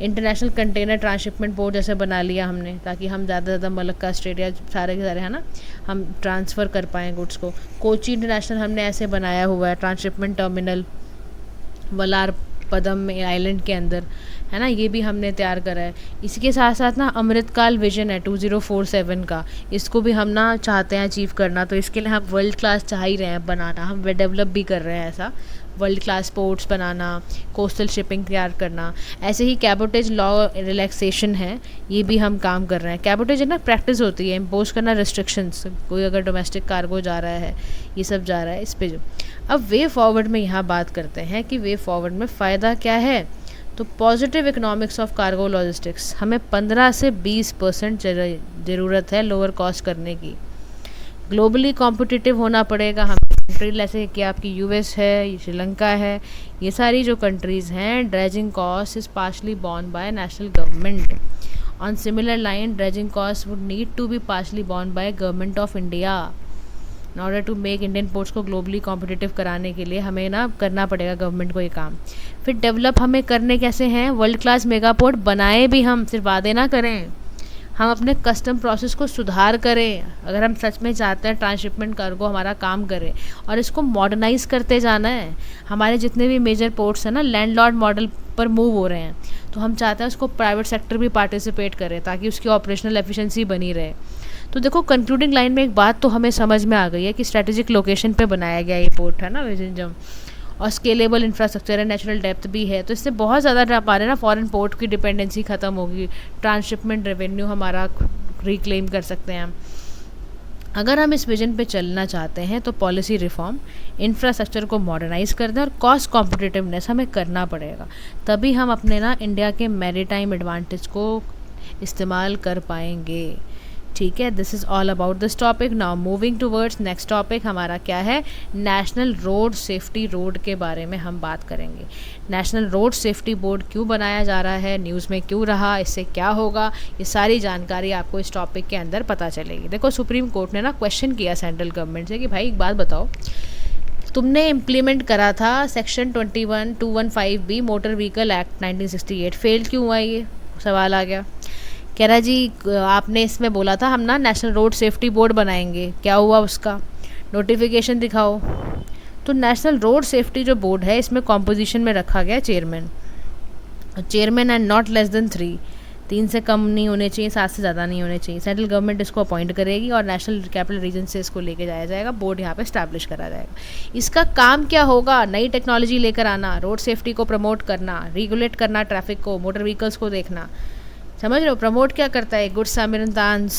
इंटरनेशनल कंटेनर ट्रांसशिपमेंट बोर्ड जैसे बना लिया हमने, ताकि हम ज़्यादा से ज़्यादा मलक्का स्ट्रेट या सारे के सारे है ना हम ट्रांसफ़र कर पाएँ गुड्स को। कोची इंटरनेशनल हमने ऐसे बनाया हुआ है ट्रांसशिपमेंट टर्मिनल वलार पदम में आइलैंड के अंदर, है ना, ये भी हमने तैयार करा है। इसके साथ साथ ना अमृतकाल विजन है 2047 का, इसको भी हम ना चाहते हैं अचीव करना। तो इसके लिए हम वर्ल्ड क्लास चाह ही रहे हैं बनाना, हम डेवलप भी कर रहे हैं ऐसा वर्ल्ड क्लास पोर्ट्स बनाना, कोस्टल शिपिंग तैयार करना। ऐसे ही कैबोटेज लॉ रिलैक्सेशन है, ये भी हम काम कर रहे हैं। कैबोटेज है ना प्रैक्टिस होती है, इम्पोज करना रिस्ट्रिक्शंस, कोई अगर डोमेस्टिक कार्गो जा रहा है, ये सब जा रहा है इस पे जो। अब वे फॉरवर्ड में यहाँ बात करते हैं कि वे फॉरवर्ड में फ़ायदा क्या है। तो positive economics of cargo logistics, हमें 15 से 20% ज़रूरत है लोअर कॉस्ट करने की। ग्लोबली कॉम्पिटिटिव होना पड़ेगा हमें। कंट्री जैसे कि आपकी यूएस है, श्रीलंका है, ये सारी जो कंट्रीज़ हैं, dredging cost is partially borne by national government. On similar line, dredging costs would need to be partially borne by Government of India. In order to make Indian ports को globally competitive कराने के लिए हमें ना करना पड़ेगा government को ये काम। फिर डेवलप हमें करने कैसे हैं, वर्ल्ड क्लास मेगा पोर्ट बनाए भी हम, सिर्फ वादे ना करें, हम अपने कस्टम प्रोसेस को सुधार करें। अगर हम सच में चाहते हैं ट्रांसशिपमेंट कार्गो हमारा काम करे, और इसको मॉडर्नाइज करते जाना है। हमारे जितने भी मेजर पोर्ट्स हैं ना लैंडलॉर्ड मॉडल पर मूव हो रहे हैं, तो हम चाहते हैं उसको प्राइवेट सेक्टर भी पार्टिसिपेट करे ताकि उसकी ऑपरेशनल एफिशिएंसी बनी रहे। तो देखो कंक्लूडिंग लाइन में एक बात तो हमें समझ में आ गई है कि स्ट्रेटेजिक लोकेशन पे बनाया गया ये पोर्ट है ना विजिंजम, और स्केलेबल इंफ्रास्ट्रक्चर है, नेचुरल डेप्थ भी है, तो इससे बहुत ज़्यादा हमारे ना फॉरेन पोर्ट की डिपेंडेंसी ख़त्म होगी, ट्रांसशिपमेंट रेवेन्यू हमारा रिक्लेम कर सकते हैं हम। अगर हम इस विजन पे चलना चाहते हैं तो पॉलिसी रिफॉर्म, इंफ्रास्ट्रक्चर को मॉडर्नाइज कर दें और कॉस्ट कॉम्पिटिटिवनेस हमें करना पड़ेगा, तभी हम अपने ना इंडिया के मैरीटाइम एडवांटेज को इस्तेमाल कर पाएंगे। ठीक है, this is all about this topic. Now moving towards next topic हमारा क्या है, नेशनल रोड सेफ्टी रोड के बारे में हम बात करेंगे। नेशनल रोड सेफ्टी बोर्ड क्यों बनाया जा रहा है, न्यूज़ में क्यों रहा, इससे क्या होगा, ये सारी जानकारी आपको इस टॉपिक के अंदर पता चलेगी। देखो सुप्रीम कोर्ट ने ना क्वेश्चन किया सेंट्रल गवर्नमेंट से कि भाई एक बात बताओ, तुमने इम्प्लीमेंट करा था section 21215B motor vehicle act 1968, fail क्यों हुआ, ये सवाल आ गया। कह रहा जी आपने इसमें बोला था हम ना नेशनल रोड सेफ्टी बोर्ड बनाएंगे, क्या हुआ उसका, नोटिफिकेशन दिखाओ। तो नेशनल रोड सेफ्टी जो बोर्ड है इसमें कॉम्पोजिशन में रखा गया chairman, chairman and not less than 3, 3 से कम नहीं होने चाहिए, 7 से ज़्यादा नहीं होने चाहिए। सेंट्रल गवर्नमेंट इसको अपॉइंट करेगी और नेशनल कैपिटल रीजन से इसको लेके जाया जाएगा, बोर्ड यहाँ पे स्टैब्लिश करा जाएगा। इसका काम क्या होगा, नई टेक्नोलॉजी लेकर आना, रोड सेफ्टी को प्रमोट करना, रेगुलेट करना ट्रैफिक को, मोटर व्हीकल्स को देखना, समझ रहे हो। प्रमोट क्या करता है, गुड सामरियंस।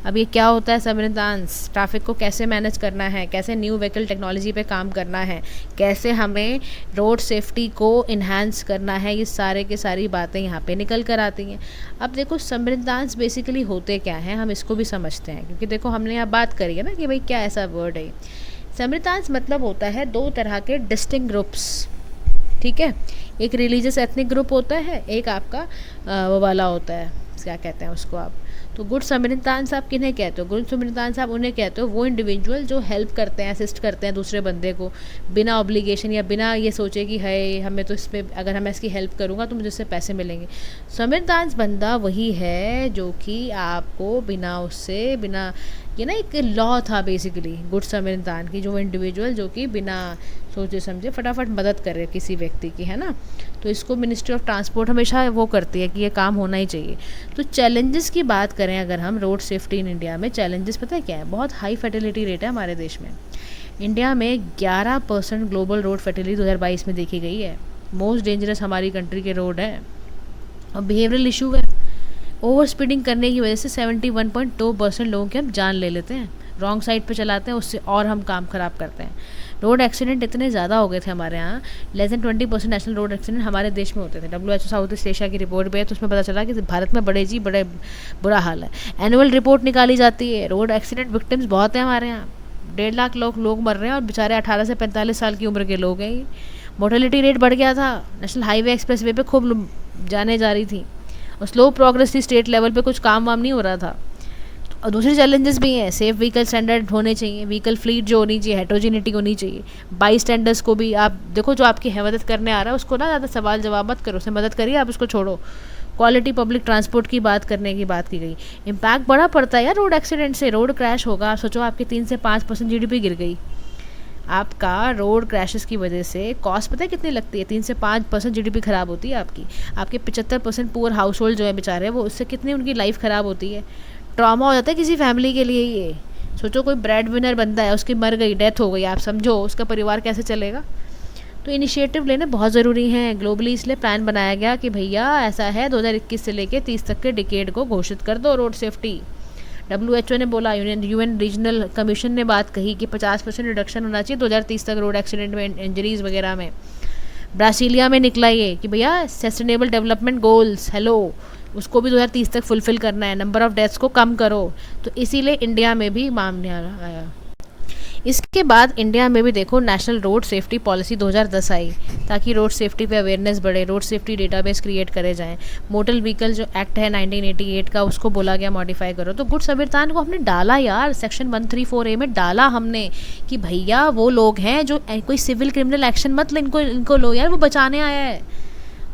अब ये क्या होता है सामरियंस, ट्रैफिक को कैसे मैनेज करना है, कैसे न्यू व्हीकल टेक्नोलॉजी पे काम करना है, कैसे हमें रोड सेफ्टी को इन्हांस करना है, ये सारे के सारी बातें यहाँ पे निकल कर आती हैं। अब देखो सामरियंस बेसिकली होते क्या हैं, हम इसको भी समझते हैं, क्योंकि देखो हमने यहाँ बात करी है ना कि भाई क्या ऐसा वर्ड है। सामरियंस मतलब होता है 2 तरह के डिस्टिंक्ट ग्रुप्स, ठीक है। एक रिलीजियस एथनिक ग्रुप होता है, एक आपका वो वाला होता है, क्या कहते हैं उसको आप, तो गुड सामरियंस आप किन्हें कहते हो, गुड सामरियंस आप उन्हें कहते हो वो इंडिविजुअल जो हेल्प करते हैं, असिस्ट करते हैं दूसरे बंदे को बिना ऑब्लिगेशन या बिना ये सोचे कि है हमें तो इस पर अगर मैं इसकी हेल्प करूँगा तो मुझे इससे पैसे मिलेंगे। सामरियंस बंदा वही है जो कि आपको बिना उससे बिना ये ना एक लॉ था बेसिकली गुड सामरियन की, जो इंडिविजुअल जो कि बिना सोचे समझे फटाफट मदद करे किसी व्यक्ति की, है ना। तो इसको मिनिस्ट्री ऑफ ट्रांसपोर्ट हमेशा वो करती है कि ये काम होना ही चाहिए। तो चैलेंजेस की बात करें अगर हम रोड सेफ्टी इन इंडिया में, चैलेंजेस पता है क्या है, बहुत हाई फर्टिलिटी रेट है हमारे देश में। इंडिया में 11% ग्लोबल रोड फर्टिलिटी 2022 में देखी गई है। मोस्ट डेंजरस हमारी कंट्री के रोड है। और बिहेवियरल इशू है, ओवर स्पीडिंग करने की वजह से 71.2% लोगों की हम जान ले लेते हैं, रॉन्ग साइड पे चलाते हैं, उससे और हम काम ख़राब करते हैं। रोड एक्सीडेंट इतने ज़्यादा हो गए थे हमारे यहाँ, less than 20% national road accident हमारे देश में होते थे। WHO साउथ ईस्ट एशिया की रिपोर्ट भी है, तो उसमें पता चला कि भारत में बड़े बुरा हाल है। एनुअल रिपोर्ट निकाली जाती है, रोड एक्सीडेंट विक्टिम्स बहुत हैं हमारे यहाँ, 1.5 लाख लोग मर रहे हैं, और बेचारे 18 से 45 साल की उम्र के लोग हैं। मोर्टेलिटी रेट बढ़ गया था, नेशनल हाईवे एक्सप्रेस वे पर खूब जाने जा रही थी, और स्लो प्रोग्रेस थी, स्टेट लेवल पे कुछ काम वाम नहीं हो रहा था। और दूसरे चैलेंजेस भी हैं, सेफ व्हीकल स्टैंडर्ड होने चाहिए, व्हीकल फ्लीट जो होनी चाहिए, हेट्रोजिनिटी होनी चाहिए, बाई स्टैंडर्ड्स को भी आप देखो, जो आपकी मदद करने आ रहा है उसको ना ज़्यादा सवाल जवाब मत करो, उसे मदद करिए, आप उसको छोड़ो। क्वालिटी पब्लिक ट्रांसपोर्ट की बात करने की बात की गई। इम्पैक्ट बड़ा पड़ता है यार रोड एक्सीडेंट से, रोड क्रैश होगा, आप सोचो आपकी 3 से 5% GDP गिर गई। आपका रोड क्रैशेस की वजह से कॉस्ट पता है कितनी लगती है, 3 से 5% GDP ख़राब होती है आपकी। आपके 75% पुअर हाउस होल्ड जो है बेचारे, वो उससे कितनी उनकी लाइफ ख़राब होती है, ट्रॉमा हो जाता है किसी फैमिली के लिए। ये सोचो कोई ब्रेड विनर बंदा है, उसकी मर गई, डेथ हो गई, आप समझो उसका परिवार कैसे चलेगा। तो इनिशिएटिव लेने बहुत ज़रूरी हैं। ग्लोबली इसलिए प्लान बनाया गया कि भैया ऐसा है 2021 से लेके 30 तक के डिकेड को घोषित कर दो रोड सेफ्टी। WHO ने बोला, UN रीजनल कमीशन ने बात कही कि 50% रिडक्शन होना चाहिए 2030 तक रोड एक्सीडेंट में, इंजरीज वगैरह में। ब्रासीलिया में निकला ये कि भैया सस्टेनेबल डेवलपमेंट गोल्स, हेलो, उसको भी 2030 तक फुलफिल करना है, नंबर ऑफ डेथ्स को कम करो। तो इसीलिए इंडिया में भी मामला आया। इसके बाद इंडिया में भी देखो नेशनल रोड सेफ्टी पॉलिसी 2010 आई, ताकि रोड सेफ्टी पे अवेयरनेस बढ़े, रोड सेफ्टी डेटाबेस क्रिएट करे जाएं। मोटर व्हीकल जो एक्ट है 1988 का, उसको बोला गया मॉडिफाई करो। तो गुड समेरतान को हमने डाला यार, सेक्शन 134A में डाला हमने कि भैया वो लोग हैं जो कोई सिविल क्रिमिनल एक्शन मत इनको लो यार, वो बचाने आया है।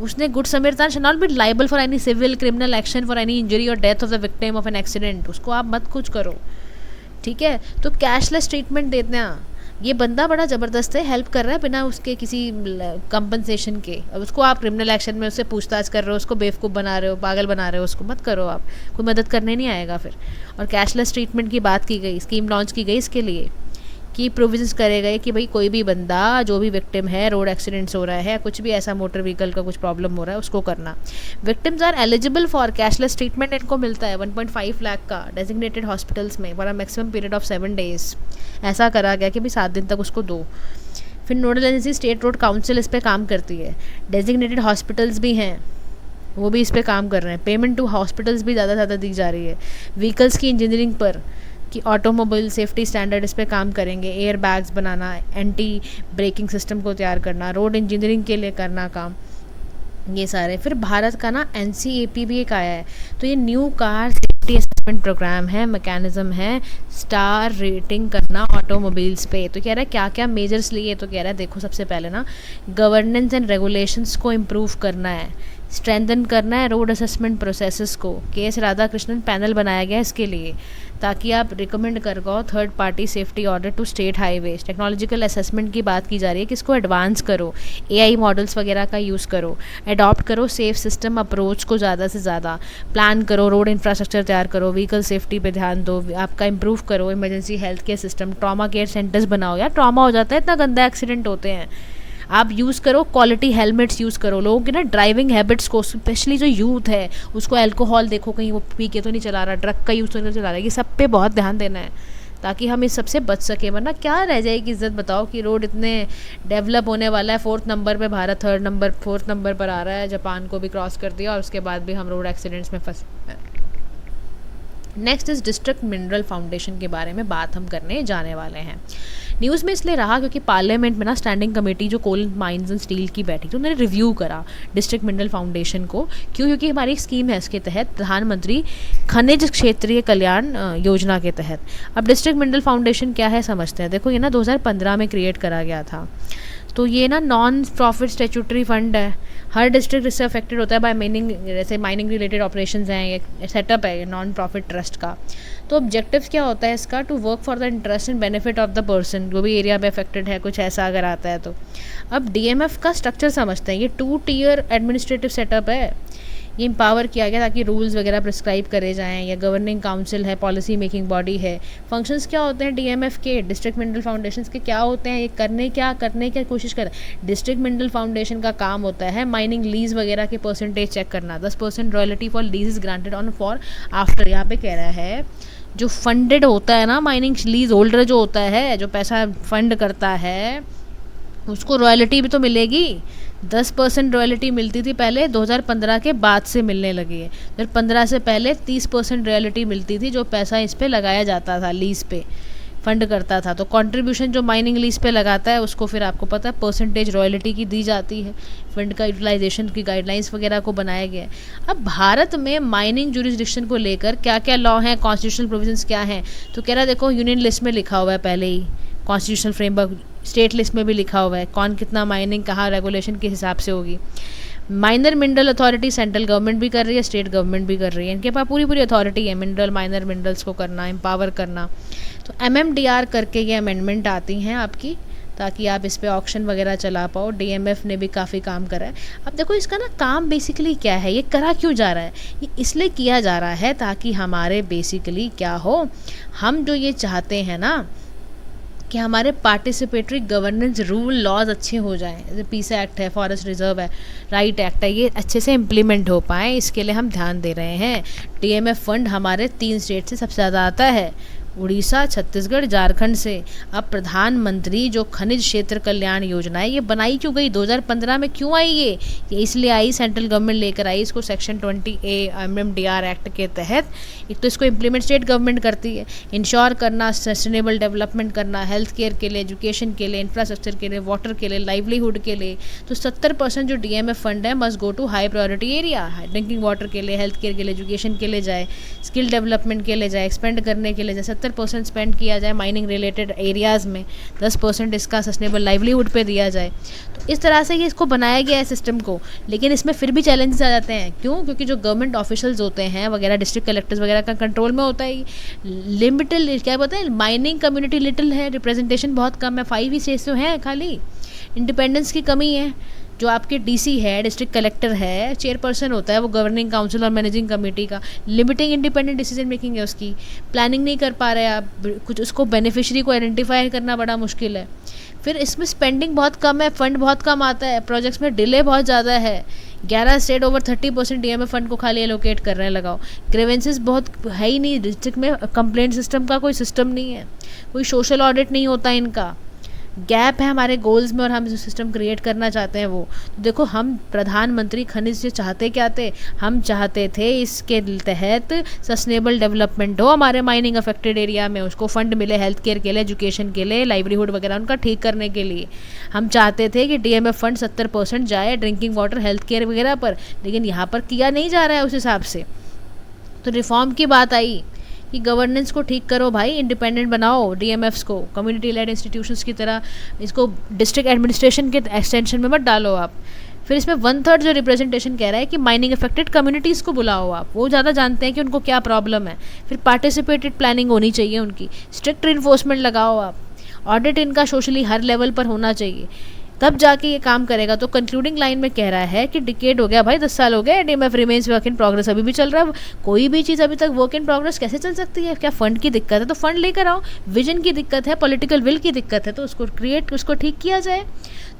उसने good samaritan shall not be liable for any civil criminal action for any injury और death of the victim of an accident, उसको आप मत कुछ करो, ठीक है। तो कैशलेस ट्रीटमेंट देते हैं, ये बंदा बड़ा ज़बरदस्त है, हेल्प कर रहा है बिना उसके किसी कंपनसेशन के। अब उसको आप क्रिमिनल एक्शन में उससे पूछताछ कर रहे हो, उसको बेवकूफ़ बना रहे हो, पागल बना रहे हो, उसको मत करो आप, कोई मदद करने नहीं आएगा फिर। और कैशलेस ट्रीटमेंट की बात की गई, स्कीम लॉन्च की गई इसके लिए कि प्रोविजंस करे गए कि भाई कोई भी बंदा जो भी विक्टिम है, रोड एक्सीडेंट्स हो रहा है, कुछ भी ऐसा मोटर व्हीकल का कुछ प्रॉब्लम हो रहा है, उसको करना। Victims are eligible for cashless treatment, इनको मिलता है 1.5 लाख का डेजिग्नेटेड हॉस्पिटल्स में for a maximum period of 7 days। ऐसा करा गया कि भाई 7 दिन तक उसको दो। फिर nodal agency state road council इस पर काम करती है, डेजिग्नेटेड हॉस्पिटल्स भी हैं, वो भी इस पर काम कर रहे हैं। पेमेंट टू हॉस्पिटल्स भी ज़्यादा दी जा रही है। व्हीकल्स की इंजीनियरिंग पर कि ऑटोमोबाइल सेफ्टी स्टैंडर्ड इस पे काम करेंगे, एयर बैग्स बनाना, एंटी ब्रेकिंग सिस्टम को तैयार करना, रोड इंजीनियरिंग के लिए करना काम, ये सारे। फिर भारत का ना NCAP भी एक आया है, तो ये new car safety assessment programme है, मैकेनिज्म है, स्टार रेटिंग करना ऑटोमोबाइल्स पे। तो कह रहा है क्या क्या मेजर्स लिए, तो कह रहा है देखो सबसे पहले ना गवर्नेंस एंड रेगुलेशंस को इम्प्रूव करना है, स्ट्रेंथन करना है रोड असेसमेंट प्रोसेसेस को। KS राधाकृष्णन पैनल बनाया गया है इसके लिए, ताकि आप रिकमेंड कर पाओ third party safety audit to state highways. Technological assessment की बात की जा रही है कि इसको एडवांस करो, AI मॉडल्स वगैरह का यूज़ करो, अडॉप्ट करो सेफ सिस्टम अप्रोच को ज़्यादा से ज़्यादा, प्लान करो, रोड इंफ्रास्ट्रक्चर तैयार करो, व्हीकल सेफ्टी पे ध्यान दो, आपका इंप्रूव करो emergency health care system, trauma care centres बनाओ। यार ट्रॉमा हो जाता है, इतना गंदा एक्सीडेंट होते हैं, आप यूज़ करो क्वालिटी हेलमेट्स यूज़ करो। लोगों की ना ड्राइविंग हैबिट्स को, स्पेशली जो यूथ है उसको, अल्कोहल देखो कहीं वो पी के तो नहीं चला रहा, ड्रग का यूज़ तो नहीं चला रहा है, ये सब पे बहुत ध्यान देना है ताकि हम इस सबसे बच सके। वरना क्या रह जाएगी इज्जत, बताओ कि रोड इतने डेवलप होने वाला है, 4th नंबर पे भारत 4th नंबर पर आ रहा है, जापान को भी क्रॉस कर दिया और उसके बाद भी हम रोड एक्सीडेंट्स में फंस। नेक्स्ट इस डिस्ट्रिक्ट मिनरल फाउंडेशन के बारे में बात हम करने जाने वाले हैं। न्यूज़ में इसलिए रहा क्योंकि पार्लियामेंट में ना स्टैंडिंग कमेटी जो कोल माइंस एंड स्टील की बैठी, तो उन्होंने रिव्यू करा डिस्ट्रिक्ट मिनरल फाउंडेशन को। क्यों? क्योंकि हमारी एक स्कीम है इसके तहत, प्रधानमंत्री खनिज क्षेत्रीय कल्याण योजना के तहत। अब डिस्ट्रिक्ट मिनरल फाउंडेशन क्या है समझते हैं। देखो ये ना 2015 में क्रिएट करा गया था, तो ये ना नॉन प्रॉफिट स्टैट्यूटरी फंड है, हर डिस्ट्रिक्ट इससे अफेक्टेड होता है बाय माइनिंग, जैसे माइनिंग रिलेटेड ऑपरेशंस हैं, ये सेटअप है नॉन प्रॉफिट ट्रस्ट का। तो ऑब्जेक्टिव क्या होता है इसका, to work for the interest and benefit of the person, जो भी एरिया में अफेक्टेड है, कुछ ऐसा अगर आता है तो। अब DMF का स्ट्रक्चर समझते हैं, ये 2 tier एडमिनिस्ट्रेटिव सेटअप है, ये एम्पावर किया गया ताकि रूल्स वगैरह प्रिस्क्राइब करे जाएं, या गवर्निंग काउंसिल है, पॉलिसी मेकिंग बॉडी है। फंक्शंस क्या होते हैं DMF के, डिस्ट्रिक्ट मिनरल फाउंडेशंस के क्या होते हैं, ये करने की कोशिश करें। डिस्ट्रिक्ट मिनरल फाउंडेशन का काम होता है माइनिंग लीज वगैरह के परसेंटेज चेक करना, 10% royalty for lease is granted on for after. यहाँ पे कह रहा है जो फंडेड होता है ना, माइनिंग लीज होल्डर जो होता है, जो पैसा फंड करता है, उसको रॉयल्टी भी तो मिलेगी। 10% रॉयल्टी मिलती थी पहले, 2015 के बाद से मिलने लगी है। 2015 से पहले 30% रॉयल्टी मिलती थी, जो पैसा इस पे लगाया जाता था, लीज पे फंड करता था। तो कंट्रीब्यूशन जो माइनिंग लीज पे लगाता है उसको फिर आपको पता है परसेंटेज रॉयल्टी की दी जाती है। फंड का यूटिलाइजेशन की गाइडलाइंस वगैरह को बनाया गया है। अब भारत में माइनिंग जुरिस्डिक्शन को लेकर क्या क्या लॉ हैं, कॉन्स्टिट्यूशनल प्रोविजंस क्या हैं, तो कह रहा है देखो यूनियन लिस्ट में लिखा हुआ है पहले ही, कॉन्स्टिट्यूशनल फ्रेमवर्क स्टेट लिस्ट में भी लिखा हुआ है, कौन कितना माइनिंग कहाँ रेगुलेशन के हिसाब से होगी। Minor mineral authority central government भी कर रही है, स्टेट गवर्नमेंट भी कर रही है, इनके पास पूरी अथॉरिटी है मिनरल माइनर मिनरल्स को करना, एम्पावर करना। तो MMDR करके ये अमेंडमेंट आती हैं आपकी, ताकि आप इस पे ऑक्शन वगैरह चला पाओ। DMF ने भी काफ़ी काम करा है। अब देखो इसका ना काम बेसिकली क्या है, ये करा क्यों जा रहा है, ये इसलिए किया जा रहा है ताकि हमारे बेसिकली क्या हो, हम जो ये चाहते हैं ना कि हमारे पार्टिसिपेटरी गवर्नेंस रूल लॉज अच्छे हो जाएं, जैसे पीस एक्ट है, फॉरेस्ट रिजर्व है, राइट एक्ट है, ये अच्छे से इम्प्लीमेंट हो पाएँ, इसके लिए हम ध्यान दे रहे हैं। DMF फंड हमारे 3 स्टेट से सबसे ज़्यादा आता है, उड़ीसा, छत्तीसगढ़, झारखंड से अब प्रधानमंत्री जो खनिज क्षेत्र कल्याण योजना है ये बनाई क्यों गई, 2015 में क्यों आई ये इसलिए आई, सेंट्रल गवर्नमेंट लेकर आई इसको सेक्शन 20A MMDR एक्ट के तहत। एक तो इसको इम्प्लीमेंट स्टेट गवर्नमेंट करती है, इंश्योर करना, सस्टेनेबल डेवलपमेंट करना, हेल्थ केयर के लिए, एजुकेशन के लिए, इंफ्रास्ट्रक्चर के लिए, वाटर के लिए, लाइवलीहुड के लिए। तो 70% जो DMF फंड है must go to high priority area, drinking water के लिए, हेल्थ केयर के लिए, एजुकेशन के लिए जाए, स्किल डेवलपमेंट के लिए जाए, एक्सपेंड करने के लिए जाए। 70% स्पेंड किया जाए माइनिंग रिलेटेड एरियाज़ में, 10% इसका सस्टेनेबल लाइवलीहुड पे दिया जाए। तो इस तरह से ये इसको बनाया गया है सिस्टम को। लेकिन इसमें फिर भी चैलेंजेस आ जाते हैं, क्यों? क्योंकि जो गवर्नमेंट ऑफिशियल्स होते हैं वगैरह, डिस्ट्रिक्ट कलेक्टर्स वगैरह का कंट्रोल में होता है, लिमिटेड, क्या बोलते हैं, माइनिंग कम्युनिटी लिटिल है, रिप्रेजेंटेशन बहुत कम है, 5 ही स्टेट्स तो हैं खाली, इंडिपेंडेंस की कमी है। जो आपके DC है, डिस्ट्रिक्ट कलेक्टर है, चेयरपर्सन होता है वो गवर्निंग काउंसिल और मैनेजिंग कमेटी का, लिमिटिंग इंडिपेंडेंट डिसीजन मेकिंग है उसकी, प्लानिंग नहीं कर पा रहे आप कुछ, उसको बेनिफिशरी को आइडेंटिफाई करना बड़ा मुश्किल है। फिर इसमें स्पेंडिंग बहुत कम है, फंड बहुत कम आता है, प्रोजेक्ट्स में डिले बहुत ज़्यादा है। 11 स्टेट ओवर 30% DMF फंड को खाली एलोकेट कर रहे हैं, लगाओ। ग्रीवेंसेस बहुत है ही नहीं डिस्ट्रिक्ट में, कंप्लेंट सिस्टम का कोई सिस्टम नहीं है, कोई सोशल ऑडिट नहीं होता इनका, गैप है हमारे गोल्स में और हम जो सिस्टम क्रिएट करना चाहते हैं वो। तो देखो, हम प्रधानमंत्री खनिज से चाहते क्या थे, हम चाहते थे इसके तहत सस्टेनेबल डेवलपमेंट हो हमारे माइनिंग अफेक्टेड एरिया में, उसको फंड मिले हेल्थ केयर के लिए, एजुकेशन के लिए, लाइवलीहुड वगैरह उनका ठीक करने के लिए। हम चाहते थे कि DMF फंड 70% जाए ड्रिंकिंग वाटर, हेल्थ केयर वगैरह पर, लेकिन यहाँ पर किया नहीं जा रहा है उस हिसाब से। तो रिफॉर्म की बात आई कि गवर्नेंस को ठीक करो भाई, इंडिपेंडेंट बनाओ DMFs को, कम्युनिटी लेड इंस्टीट्यूशंस की तरह इसको डिस्ट्रिक्ट एडमिनिस्ट्रेशन के एक्सटेंशन में मत डालो आप। फिर इसमें 1/3 जो रिप्रेजेंटेशन कह रहा है कि माइनिंग अफेक्टेड कम्युनिटीज़ को बुलाओ आप, वो ज़्यादा जानते हैं कि उनको क्या प्रॉब्लम है। फिर पार्टिसिपेटेड प्लानिंग होनी चाहिए उनकी, स्ट्रिक्ट इन्फोर्समेंट लगाओ आप, ऑडिट इनका सोशली हर लेवल पर होना चाहिए, तब जाके ये काम करेगा। तो कंक्लूडिंग लाइन में कह रहा है कि डिकेड हो गया भाई, 10 साल हो गए, DMF remains work in progress, अभी भी चल रहा है। कोई भी चीज़ अभी तक वर्क इन प्रोग्रेस कैसे चल सकती है? क्या फंड की दिक्कत है? तो फंड लेकर आओ, विजन की दिक्कत है, पॉलिटिकल विल की दिक्कत है, तो उसको ठीक किया जाए।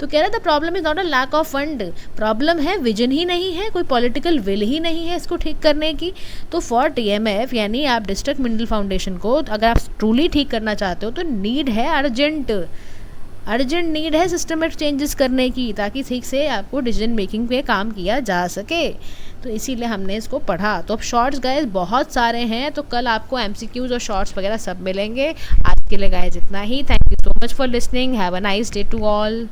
तो कह रहा था problem is not a lack of fund, problem है विजन ही नहीं है, कोई पॉलिटिकल विल ही नहीं है इसको ठीक करने की। तो फॉर DMF यानी आप डिस्ट्रिक्ट मिनरल फाउंडेशन को अगर आप ट्रूली ठीक करना चाहते हो तो नीड है, अर्जेंट नीड है सिस्टमेटिक चेंजेस करने की, ताकि ठीक से आपको डिसीजन मेकिंग पे काम किया जा सके। तो इसीलिए हमने इसको पढ़ा। तो अब शॉर्ट्स गाइस बहुत सारे हैं, तो कल आपको MCQs और शॉर्ट्स वगैरह सब मिलेंगे। आज के लिए गाइस इतना ही। Thank you so much for listening, have a nice day to all.